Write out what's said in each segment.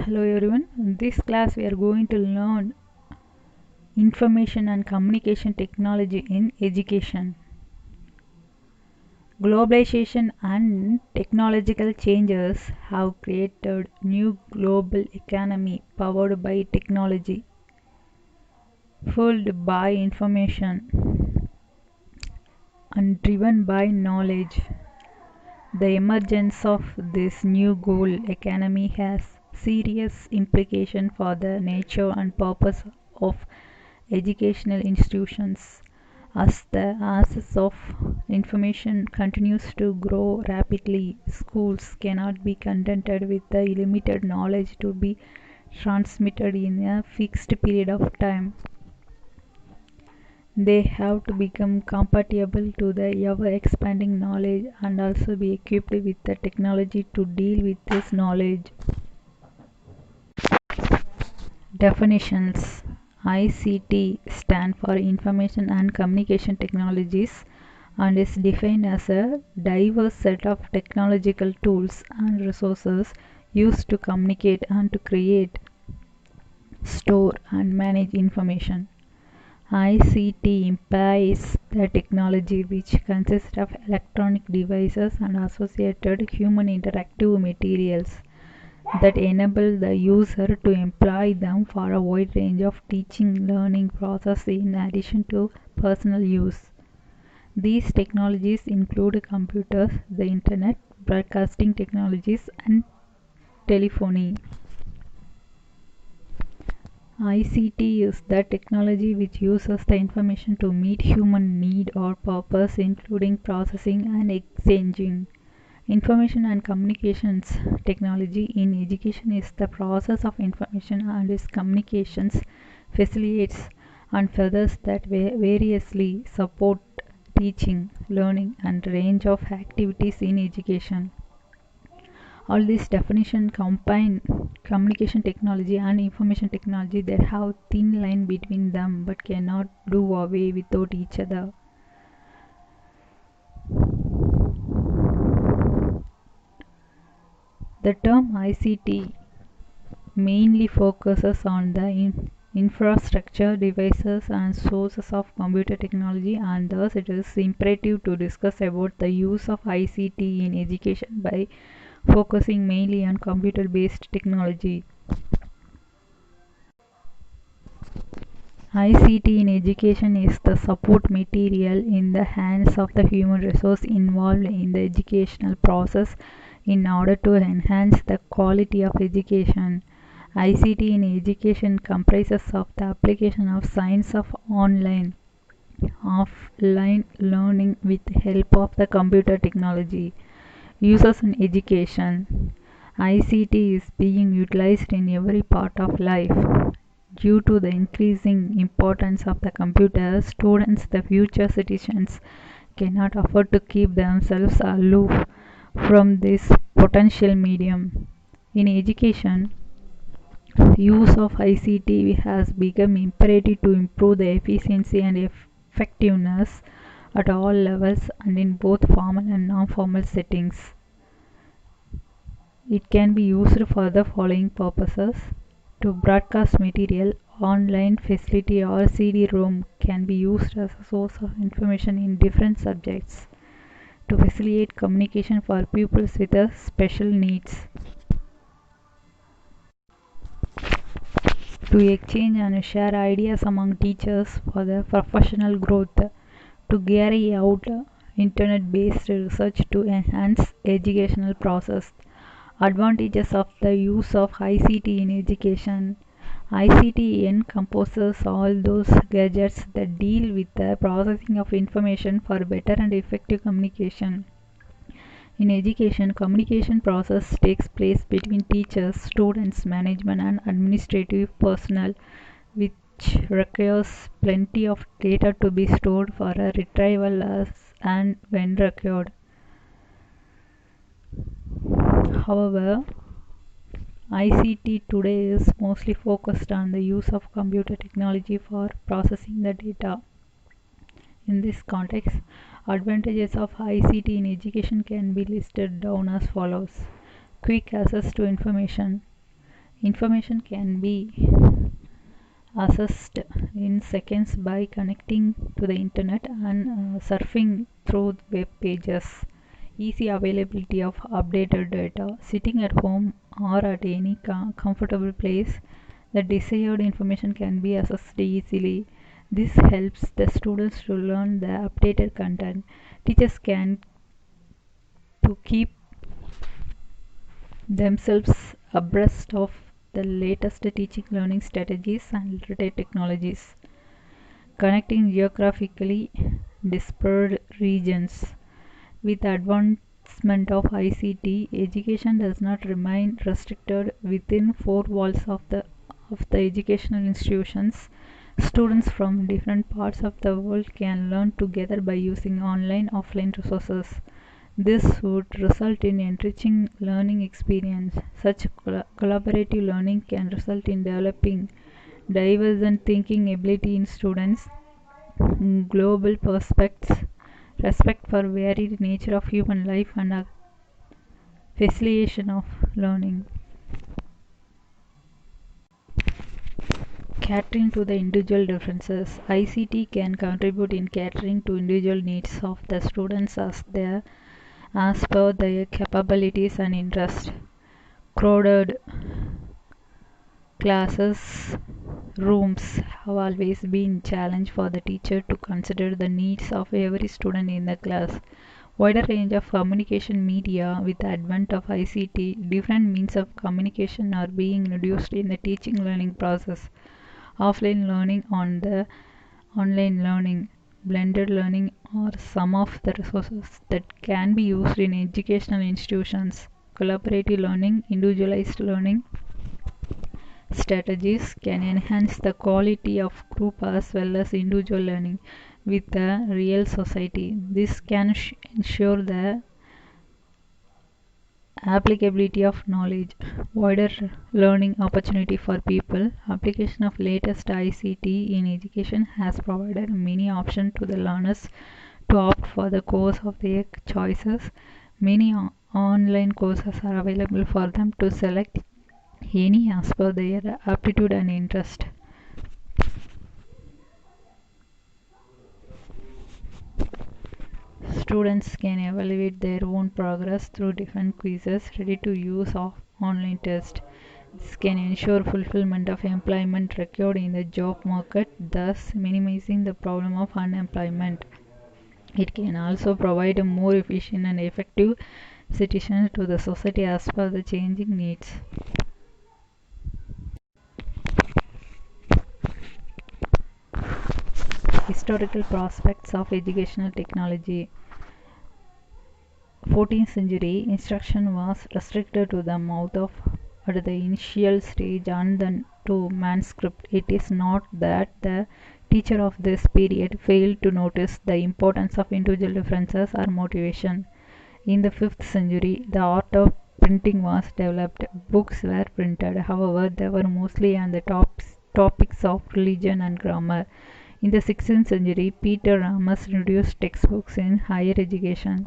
Hello everyone. In this class we are going to learn information and communication technology in education. Globalization and technological changes have created new global economy powered by technology, fueled by information and driven by knowledge. The emergence of this new gold economy has serious implications for the nature and purpose of educational institutions. As the access of information continues to grow rapidly, schools cannot be contented with the limited knowledge to be transmitted in a fixed period of time. They have to become compatible to the ever-expanding knowledge and also be equipped with the technology to deal with this knowledge. Definitions: ICT stand for Information and Communication Technologies and is defined as a diverse set of technological tools and resources used to communicate and to create, store and manage information. ICT implies the technology which consists of electronic devices and associated human interactive materials that enable the user to employ them for a wide range of teaching learning process in addition to personal use. These technologies include computers, the internet, broadcasting technologies and telephony. ICT is the technology which uses the information to meet human need or purpose, including processing and exchanging. Information and communications technology in education is the process of information and its communications, facilitates and furthers that variously support teaching, learning and range of activities in education. All these definitions combine communication technology and information technology that have thin line between them but cannot do away without each other. The term ICT mainly focuses on the infrastructure, devices and sources of computer technology, and thus it is imperative to discuss about the use of ICT in education by focusing mainly on computer-based technology. ICT in education is the support material in the hands of the human resource involved in the educational process in order to enhance the quality of education. ICT in education comprises of the application of science of online, offline learning with help of the computer technology. Uses in education. ICT is being utilized in every part of life. Due to the increasing importance of the computer, students, the future citizens, cannot afford to keep themselves aloof from this potential medium. In education, use of ICT has become imperative to improve the efficiency and effectiveness at all levels and in both formal and non-formal settings. It can be used for the following purposes: to broadcast material, online facility or CD-ROM can be used as a source of information in different subjects, to facilitate communication for pupils with special needs, to exchange and share ideas among teachers for their professional growth, to carry out internet-based research to enhance educational process. Advantages of the use of ICT in education. ICT encompasses all those gadgets that deal with the processing of information for better and effective communication. In education, communication process takes place between teachers, students, management and administrative personnel, which requires plenty of data to be stored for a retrieval as and when required. However, ICT today is mostly focused on the use of computer technology for processing the data. In this context, advantages of ICT in education can be listed down as follows. Quick access to information. Information can be accessed in seconds by connecting to the internet and surfing through web pages. Easy availability of updated data. Sitting at home or at any comfortable place, the desired information can be accessed easily. This helps the students to learn the updated content. Teachers can to keep themselves abreast of the latest teaching learning strategies and related technologies. Connecting geographically dispersed regions. With advancement of ICT, education does not remain restricted within four walls of the educational institutions. Students from different parts of the world can learn together by using online offline resources. This would result in enriching learning experience. Such collaborative learning can result in developing divergent thinking ability in students, global perspectives, respect for varied nature of human life, and a facilitation of learning. Catering to the individual differences. ICT can contribute in catering to individual needs of the students as per their capabilities and interests. Crowded classes rooms have always been a challenge for the teacher to consider the needs of every student in the class. Wider range of communication media. With the advent of ICT, different means of communication are being introduced in the teaching learning process. Offline learning on the online learning, blended learning are some of the resources that can be used in educational institutions. Collaborative learning, individualized learning strategies can enhance the quality of group as well as individual learning with the real society. This can ensure the applicability of knowledge, wider learning opportunity for people. Application of latest ICT in education has provided many options to the learners to opt for the course of their choices. Many online courses are available for them to select any as per their aptitude and interest. Students can evaluate their own progress through different quizzes, ready to use of online tests. This can ensure fulfillment of employment required in the job market, thus minimizing the problem of unemployment. It can also provide a more efficient and effective citizen to the society as per the changing needs. Historical prospects of educational technology. 14th century, instruction was restricted to the mouth of at the initial stage and then to manuscript. It is not that the teacher of this period failed to notice the importance of individual differences or motivation. In the 5th century, the art of printing was developed. Books were printed, however, they were mostly on the topics of religion and grammar. In the 16th century, Peter Ramus introduced textbooks in higher education.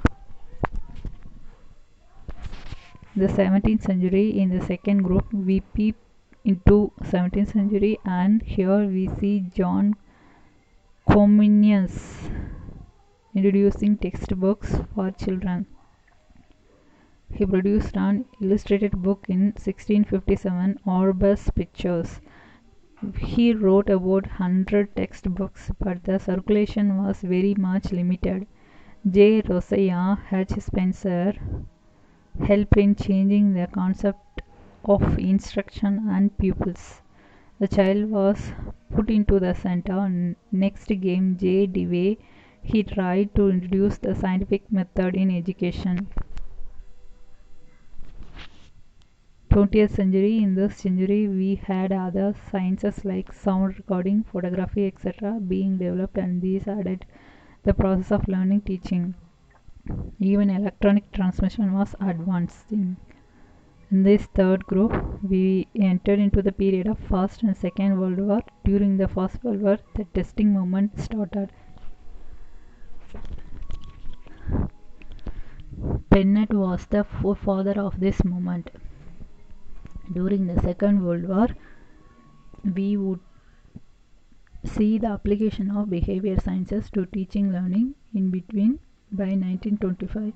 The 17th century. In the second group, we peep into 17th century, and here we see John Comenius introducing textbooks for children. He produced an illustrated book in 1657, Orbis Pictures. He wrote about 100 textbooks, but the circulation was very much limited. J. Josiah H. Spencer helped in changing the concept of instruction and pupils. The child was put into the center. Next came J. Dewey. He tried to introduce the scientific method in education. 20th century. In this century, we had other sciences like sound recording, photography, etc. being developed, and these added the process of learning teaching. Even electronic transmission was advancing. In this third group, we entered into the period of First and Second World War. During the First World War, the testing movement started. Bennett was the forefather of this movement. During the Second World War, we would see the application of behavior sciences to teaching learning. In between, by 1925,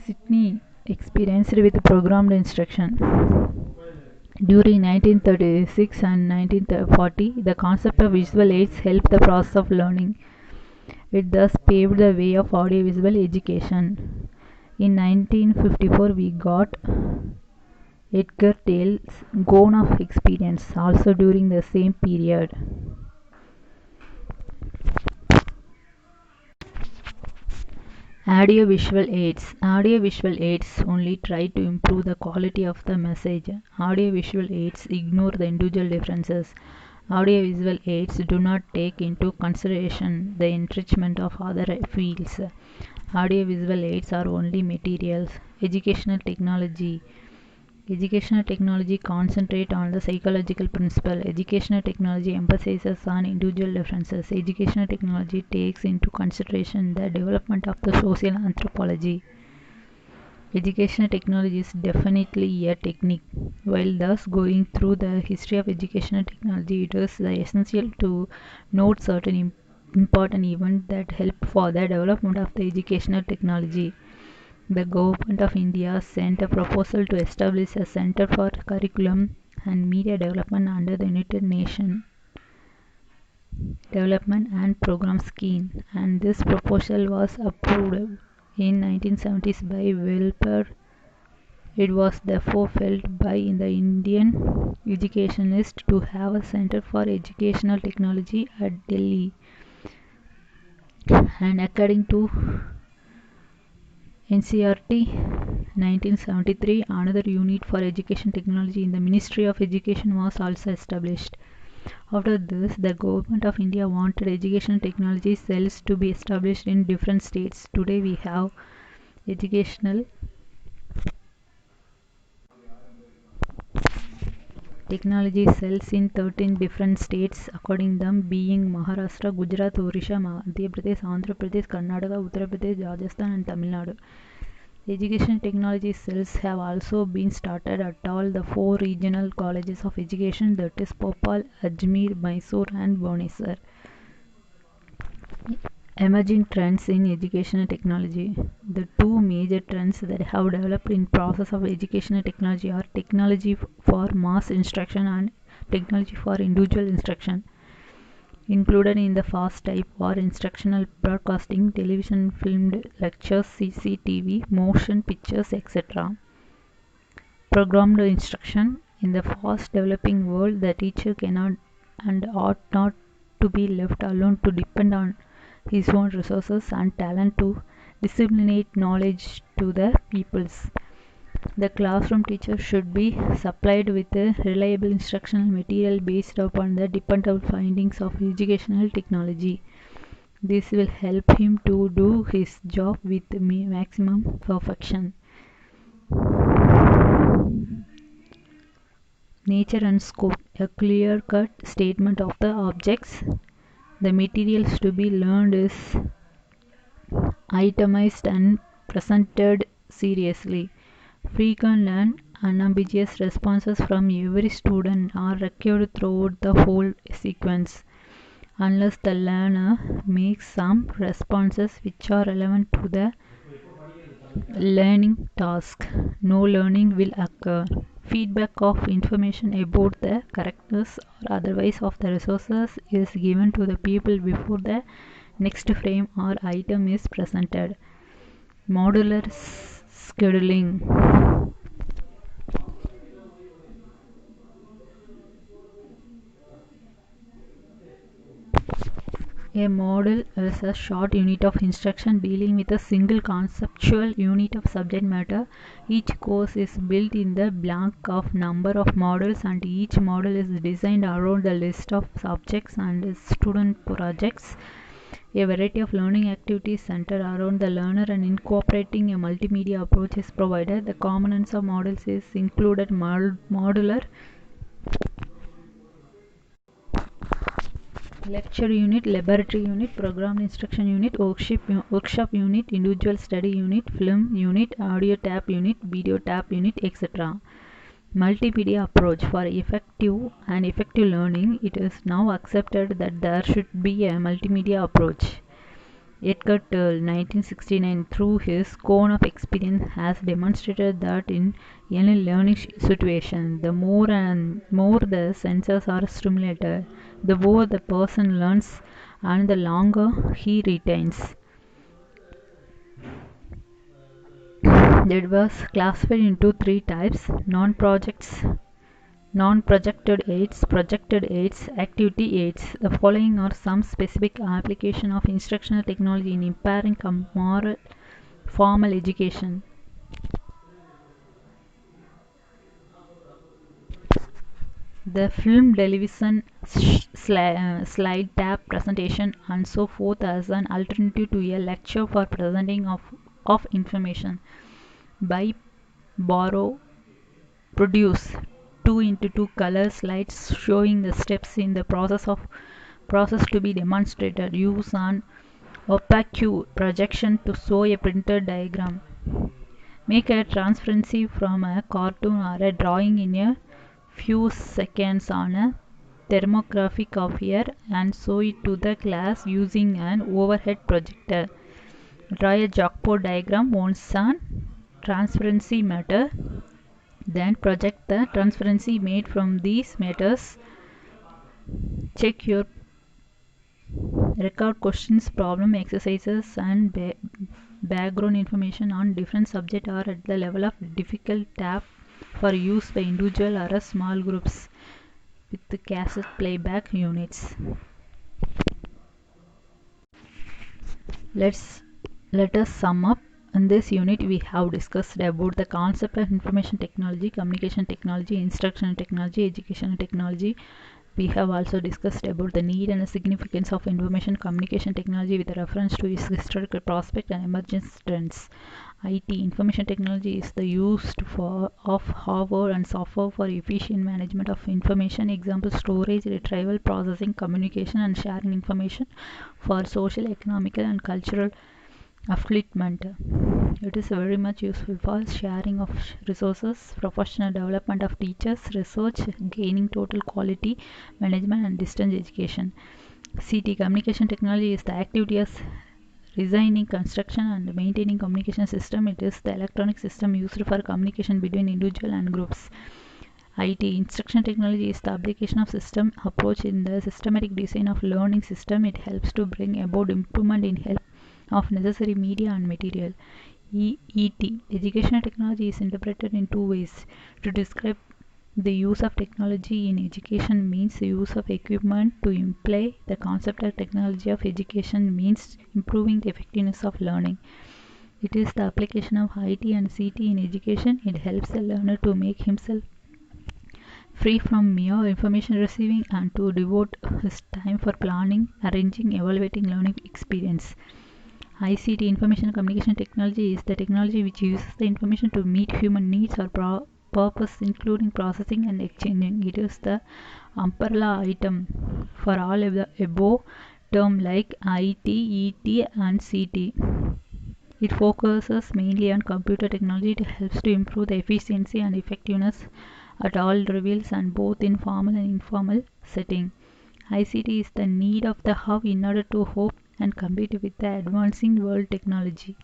Sydney experienced with programmed instruction. During 1936 and 1940, the concept of visual aids helped the process of learning. It thus paved the way of audiovisual education. In 1954, we got Edgar Tales' Gone of Experience, also during the same period. Audiovisual aids. Audiovisual aids only try to improve the quality of the message. Audiovisual aids ignore the individual differences. Audiovisual aids do not take into consideration the enrichment of other fields. Audiovisual aids are only materials. Educational technology. Educational technology concentrates on the psychological principle. Educational technology emphasizes on individual differences. Educational technology takes into consideration the development of the social anthropology. Educational technology is definitely a technique. While thus going through the history of educational technology, it is essential to note certain important events that help for the development of the educational technology. The Government of India sent a proposal to establish a Center for Curriculum and Media Development under the United Nations Development and Program Scheme, and this proposal was approved in 1970s by Welper. It was therefore felt by the Indian educationists to have a Center for Educational Technology at Delhi, and according to NCERT 1973, another unit for education technology in the Ministry of Education was also established. After this, the Government of India wanted education technology cells to be established in different states. Today we have educational technology cells in 13 different states, according them being Maharashtra, Gujarat, Odisha, Madhya Pradesh, Andhra Pradesh, Karnataka, Uttar Pradesh, Rajasthan and Tamil Nadu. Education technology cells have also been started at all the 4 regional colleges of education, that is Bhopal, Ajmer, Mysore and Bhubaneswar. Emerging trends in educational technology. The two major trends that have developed in process of educational technology are technology for mass instruction and technology for individual instruction. Included in the first type are instructional broadcasting, television filmed lectures, CCTV, motion pictures, etc. Programmed instruction. In the fast developing world, the teacher cannot and ought not to be left alone to depend on his own resources and talent to disseminate knowledge to the pupils. The classroom teacher should be supplied with a reliable instructional material based upon the dependable findings of educational technology. This will help him to do his job with maximum perfection. Nature and scope. A clear-cut statement of the objects. The materials to be learned is itemized and presented seriously. Frequent and unambiguous responses from every student are required throughout the whole sequence. Unless the learner makes some responses which are relevant to the learning task, no learning will occur. Feedback of information about the correctness or otherwise of the resources is given to the pupil before the next frame or item is presented. Modular scheduling. A module is a short unit of instruction dealing with a single conceptual unit of subject matter. Each course is built in the blank of number of modules, and each module is designed around the list of subjects and student projects. A variety of learning activities centered around the learner and incorporating a multimedia approach is provided. The components of modules is included modular lecture unit, laboratory unit, programmed instruction unit, workshop unit, individual study unit, film unit, audio tap unit, video tap unit, etc. multimedia approach for effective learning. It is now accepted that there should be a multimedia approach. Edgar Tull, 1969, through his cone of experience, has demonstrated that in any learning situation, the more and more the senses are stimulated, the more the person learns and the longer he retains. It was classified into three types: non-projected aids, projected aids, activity aids. The following are some specific application of instructional technology in impairing moral formal education. The film, television, slide tab presentation and so forth as an alternative to a lecture for presenting of information. Buy, borrow, produce 2 into 2 color slides showing the steps in the process to be demonstrated. Use an opaque projection to show a printed diagram. Make a transparency from a cartoon or a drawing in a few seconds on a thermographic copier and show it to the class using an overhead projector. Draw a chalkboard diagram once on transparency matter, then project the transparency made from these matters. Check your record questions, problem exercises and background information on different subjects are at the level of difficult tab for use by individual or small groups with the cassette playback units. Let us sum up. In this unit we have discussed about the concept of information technology, communication technology, instructional technology, educational technology. We have also discussed about the need and the significance of information communication technology with reference to its historical prospect and emergence trends. IT, information technology, is the use of hardware and software for efficient management of information. Example: storage, retrieval, processing, communication and sharing information for social, economical and cultural upliftment. It is very much useful for sharing of resources, professional development of teachers, research, gaining total quality management and distance education. CT, communication technology, is the activity of designing, construction and maintaining communication system. It is the electronic system used for communication between individual and groups. IT, instruction technology, is the application of system approach in the systematic design of learning system. It helps to bring about improvement in help of necessary media and material. ET, educational technology, is interpreted in two ways. To describe the use of technology in education means the use of equipment. To imply the concept of technology of education means improving the effectiveness of learning. It is the application of IT and CT in education. It helps the learner to make himself free from mere information receiving and to devote his time for planning, arranging, evaluating learning experience. ICT, information communication technology, is the technology which uses the information to meet human needs or purpose, including processing and exchanging. It is the umbrella item for all of the above terms like IT, ET and CT. It focuses mainly on computer technology. It helps to improve the efficiency and effectiveness at all levels and both in formal and informal setting. ICT is the need of the how in order to cope and compete with the advancing world technology.